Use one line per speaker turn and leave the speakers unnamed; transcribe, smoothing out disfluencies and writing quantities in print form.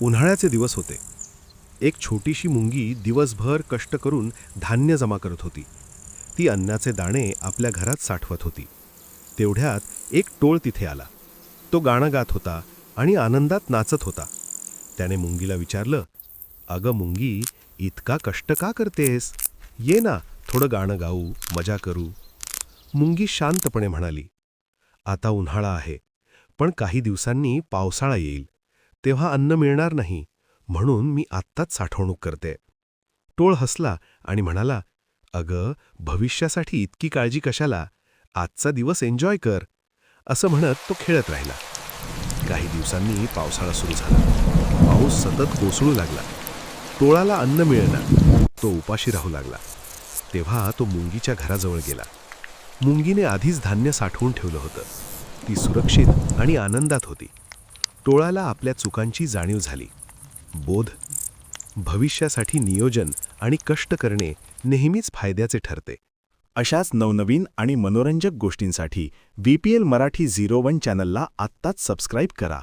उन्हाळ्याचे दिवस होते. एक छोटीशी मुंगी दिवसभर कष्ट करून धान्य जमा करत होती. ती अन्नाचे दाणे आपल्या घरात साठवत होती. तेवढ्यात एक टोळ तिथे आला. तो गाणं गात होता आणि आनंदात नाचत होता. त्याने मुंगीला विचारलं, "अगं मुंगी, इतका कष्ट का करतेस? ये ना, थोडं गाणं गाऊ, मजा करू." मुंगी शांतपणे म्हणाली, "आता उन्हाळा आहे, पण काही दिवसांनी पावसाळा येईल. तेव्हा अन्न मिळणार नाही, म्हणून मी आत्ताच साठवणूक करते." टोळ हसला आणि म्हणाला, "अगं, भविष्यासाठी इतकी काळजी कशाला? आजचा दिवस एन्जॉय कर." असं म्हणत तो खेळत राहिला. काही दिवसांनी पावसाळा सुरू झाला. पाऊस सतत कोसळू लागला. टोळाला अन्न मिळेना. तो उपाशी राहू लागला. तेव्हा तो मुंगीच्या घराजवळ गेला. मुंगीने आधीच धान्य साठवून ठेवलं होतं. ती सुरक्षित आणि आनंदात होती. टोळाला आपल्या चुकांची जाणीव झाली. बोध: भविष्यासाठी नियोजन आणि कष्ट करणे नेहमीच फायद्याचे ठरते.
अशाच नवनवीन आणि मनोरंजक गोष्टींसाठी VPL मराठी 01 चॅनलला आत्ताच सबस्क्राईब करा.